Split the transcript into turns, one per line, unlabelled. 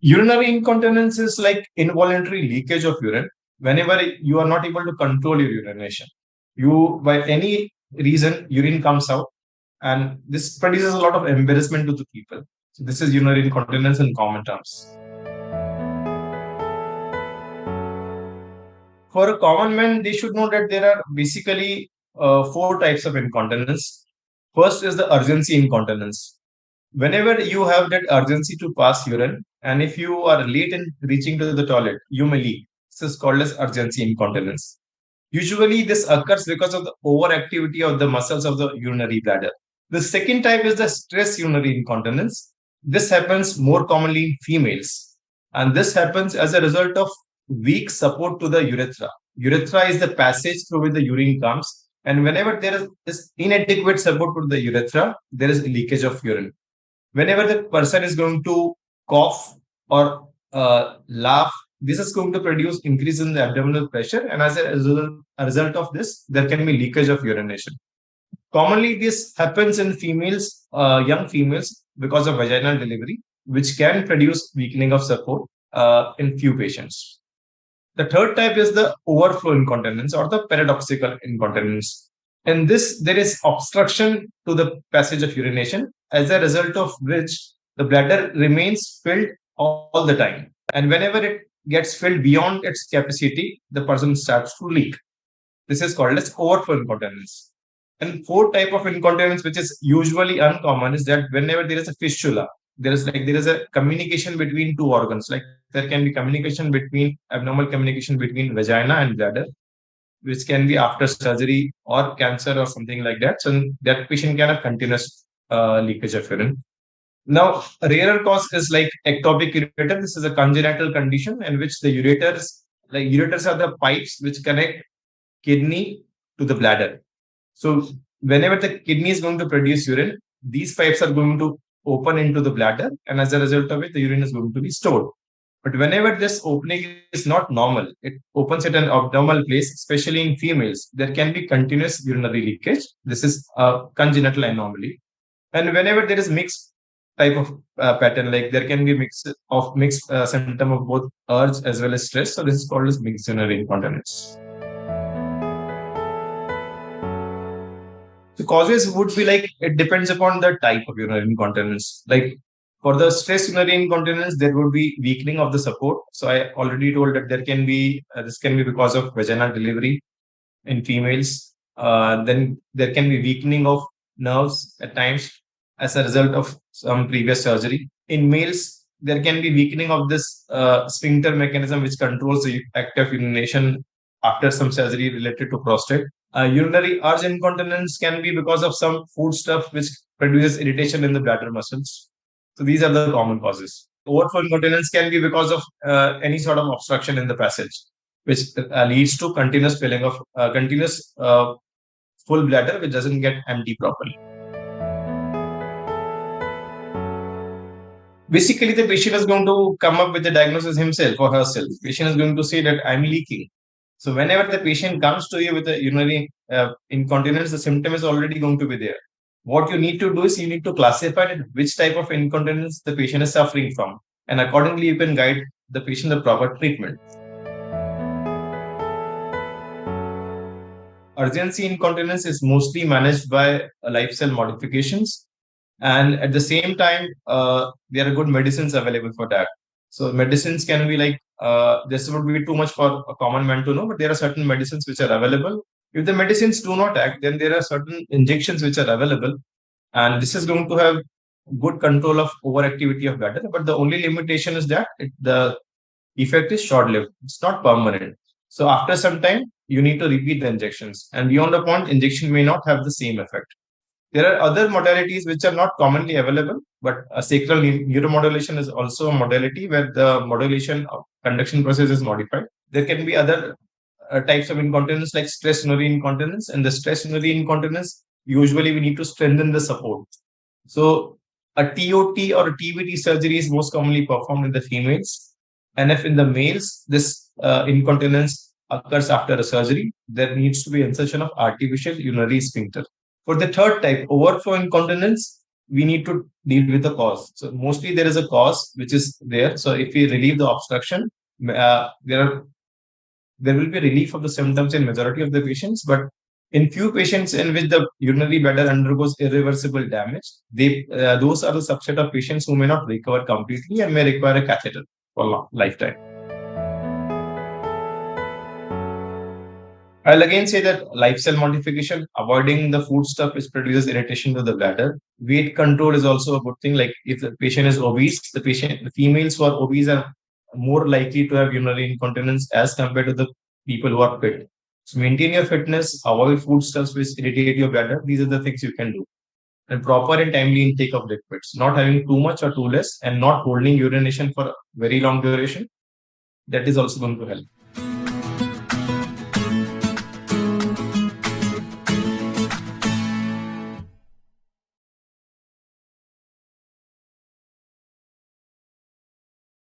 Urinary incontinence is like involuntary leakage of urine whenever you are not able to control your urination. You, by any reason, urine comes out, and this produces a lot of embarrassment to the people. So this is urinary incontinence in common terms. For a common man, they should know that there are basically four types of incontinence. First is the urgency incontinence. Whenever you have that urgency to pass urine, and if you are late in reaching to the toilet, you may leak. This is called as urgency incontinence. Usually, this occurs because of the overactivity of the muscles of the urinary bladder. The second type is the stress urinary incontinence. This happens more commonly in females, and this happens as a result of weak support to the urethra. Urethra is the passage through which the urine comes, and whenever there is this inadequate support to the urethra, there is leakage of urine. Whenever the person is going to cough or laugh, this is going to produce increase in the abdominal pressure, and as a result of this, there can be leakage of urination. Commonly, this happens in females, young females, because of vaginal delivery, which can produce weakening of support in few patients. The third type is the overflow incontinence or the paradoxical incontinence. In this, there is obstruction to the passage of urination, as a result of which the bladder remains filled all the time. And whenever it gets filled beyond its capacity, the person starts to leak. This is called as overflow incontinence. And fourth type of incontinence, which is usually uncommon, is that whenever there is a fistula, there is a communication between two organs. Like there can be communication between abnormal communication between vagina and bladder, which can be after surgery or cancer or something like that. So that patient can have continuous leakage of urine. Now, a rarer cause is like ectopic ureter. This is a congenital condition in which the ureters are the pipes which connect kidney to the bladder. So whenever the kidney is going to produce urine, these pipes are going to open into the bladder, and as a result of it, the urine is going to be stored. But whenever this opening is not normal, it opens at an abnormal place, especially in females, there can be continuous urinary leakage. This is a congenital anomaly. And whenever there is mixed type of pattern, like there can be mixed symptom of both urge as well as stress. So this is called as mixed urinary incontinence. The causes would be like, it depends upon the type of urinary incontinence. Like for the stress urinary incontinence, there would be weakening of the support. So I already told that there can be this can be because of vaginal delivery in females. Then there can be weakening of nerves at times as a result of some previous surgery. In males, there can be weakening of this sphincter mechanism which controls the act of urination after some surgery related to prostate. Urinary urge incontinence can be because of some food stuff which produces irritation in the bladder muscles. So these are the common causes. Overflow incontinence can be because of any sort of obstruction in the passage, which leads to continuous filling of continuous full bladder which doesn't get empty properly. Basically, the patient is going to come up with the diagnosis himself or herself. The patient is going to say that I'm leaking. So whenever the patient comes to you with a urinary incontinence, the symptom is already going to be there. What you need to do is you need to classify which type of incontinence the patient is suffering from. And accordingly, you can guide the patient the proper treatment. Urgency incontinence is mostly managed by lifestyle modifications. And at the same time, there are good medicines available for that. So medicines can be like, this would be too much for a common man to know, but there are certain medicines which are available. If the medicines do not act, then there are certain injections which are available. And this is going to have good control of overactivity of bladder. But the only limitation is that the effect is short-lived. It's not permanent. So after some time, you need to repeat the injections. And beyond a point, injection may not have the same effect. There are other modalities which are not commonly available, but sacral neuromodulation is also a modality where the modulation of conduction process is modified. There can be other types of incontinence like stress urinary incontinence, and the stress urinary incontinence, usually we need to strengthen the support. So a TOT or a TVT surgery is most commonly performed in the females. And if in the males, this incontinence occurs after a surgery, there needs to be insertion of artificial urinary sphincter. For the third type, overflow incontinence, we need to deal with the cause. So mostly there is a cause which is there. So if we relieve the obstruction, there will be relief of the symptoms in majority of the patients. But in few patients in which the urinary bladder undergoes irreversible damage, those are the subset of patients who may not recover completely and may require a catheter for lifetime. I'll again say that lifestyle modification, avoiding the food stuff which produces irritation to the bladder. Weight control is also a good thing. Like if the patient is obese, the females who are obese are more likely to have urinary incontinence as compared to the people who are fit. So maintain your fitness, avoid food stuffs which irritate your bladder. These are the things you can do. And proper and timely intake of liquids, not having too much or too less, and not holding urination for very long duration. That is also going to help.